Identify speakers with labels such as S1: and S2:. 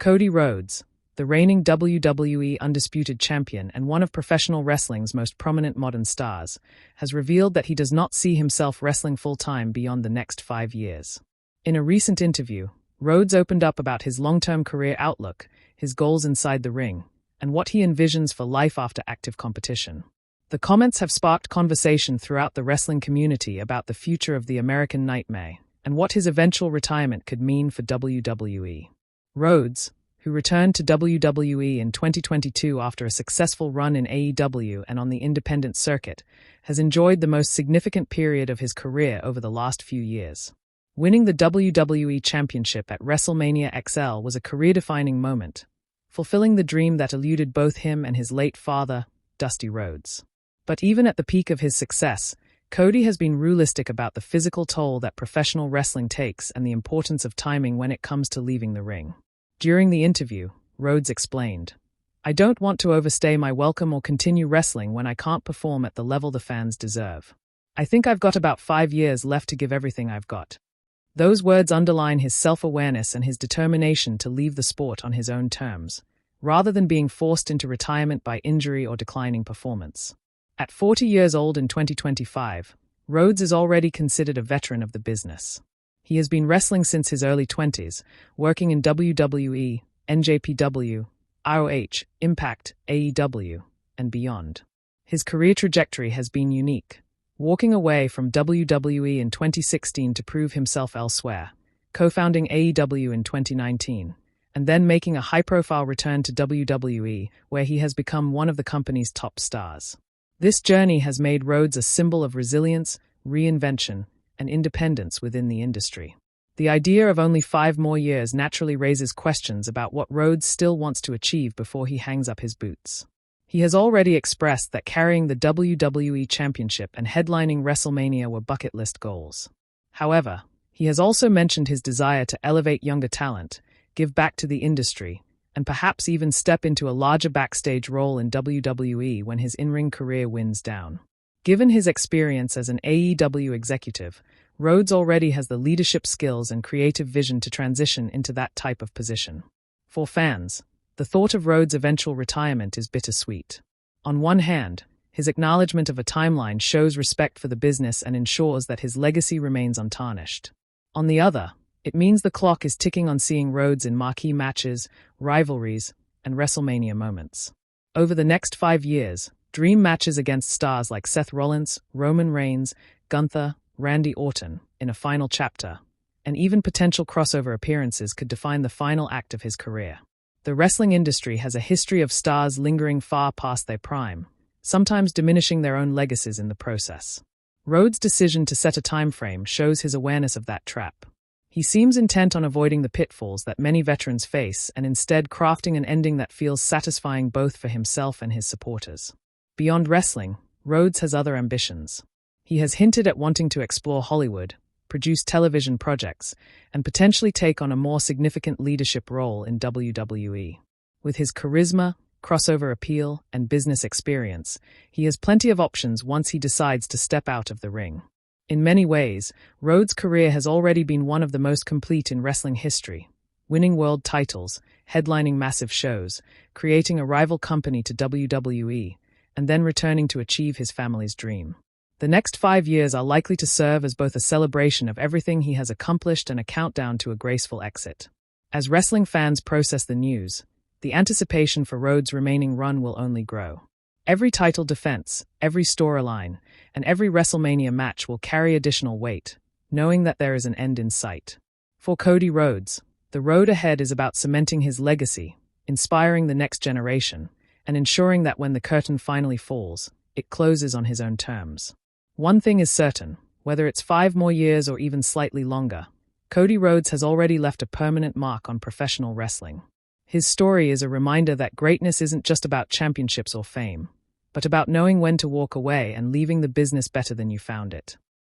S1: Cody Rhodes, the reigning WWE Undisputed Champion and one of professional wrestling's most prominent modern stars, has revealed that he does not see himself wrestling full-time beyond the next 5 years. In a recent interview, Rhodes opened up about his long-term career outlook, his goals inside the ring, and what he envisions for life after active competition. The comments have sparked conversation throughout the wrestling community about the future of the American Nightmare and what his eventual retirement could mean for WWE. Rhodes, who returned to WWE in 2022 after a successful run in AEW and on the independent circuit, has enjoyed the most significant period of his career over the last few years. Winning the WWE Championship at WrestleMania XL was a career-defining moment, fulfilling the dream that eluded both him and his late father, Dusty Rhodes. But even at the peak of his success, Cody has been realistic about the physical toll that professional wrestling takes and the importance of timing when it comes to leaving the ring. During the interview, Rhodes explained, "I don't want to overstay my welcome or continue wrestling when I can't perform at the level the fans deserve. I think I've got about 5 years left to give everything I've got." Those words underline his self-awareness and his determination to leave the sport on his own terms, rather than being forced into retirement by injury or declining performance. At 40 years old in 2025, Rhodes is already considered a veteran of the business. He has been wrestling since his early 20s, working in WWE, NJPW, ROH, Impact, AEW, and beyond. His career trajectory has been unique, walking away from WWE in 2016 to prove himself elsewhere, co-founding AEW in 2019, and then making a high-profile return to WWE, where he has become one of the company's top stars. This journey has made Rhodes a symbol of resilience, reinvention, and independence within the industry. The idea of only 5 more years naturally raises questions about what Rhodes still wants to achieve before he hangs up his boots. He has already expressed that carrying the WWE Championship and headlining WrestleMania were bucket list goals. However, he has also mentioned his desire to elevate younger talent, give back to the industry, and perhaps even step into a larger backstage role in WWE when his in-ring career winds down. Given his experience as an AEW executive, Rhodes already has the leadership skills and creative vision to transition into that type of position. For fans, the thought of Rhodes' eventual retirement is bittersweet. On one hand, his acknowledgement of a timeline shows respect for the business and ensures that his legacy remains untarnished. On the other, it means the clock is ticking on seeing Rhodes in marquee matches, rivalries, and WrestleMania moments. Over the next 5 years, dream matches against stars like Seth Rollins, Roman Reigns, Gunther, Randy Orton, in a final chapter, and even potential crossover appearances could define the final act of his career. The wrestling industry has a history of stars lingering far past their prime, sometimes diminishing their own legacies in the process. Rhodes' decision to set a time frame shows his awareness of that trap. He seems intent on avoiding the pitfalls that many veterans face and instead crafting an ending that feels satisfying both for himself and his supporters. Beyond wrestling, Rhodes has other ambitions. He has hinted at wanting to explore Hollywood, produce television projects, and potentially take on a more significant leadership role in WWE. With his charisma, crossover appeal, and business experience, he has plenty of options once he decides to step out of the ring. In many ways, Rhodes' career has already been one of the most complete in wrestling history, winning world titles, headlining massive shows, creating a rival company to WWE, and then returning to achieve his family's dream. The next 5 years are likely to serve as both a celebration of everything he has accomplished and a countdown to a graceful exit. As wrestling fans process the news, the anticipation for Rhodes' remaining run will only grow. Every title defense, every storyline, and every WrestleMania match will carry additional weight, knowing that there is an end in sight. For Cody Rhodes, the road ahead is about cementing his legacy, inspiring the next generation, and ensuring that when the curtain finally falls, it closes on his own terms. One thing is certain, whether it's 5 more years or even slightly longer, Cody Rhodes has already left a permanent mark on professional wrestling. His story is a reminder that greatness isn't just about championships or fame, but about knowing when to walk away and leaving the business better than you found it.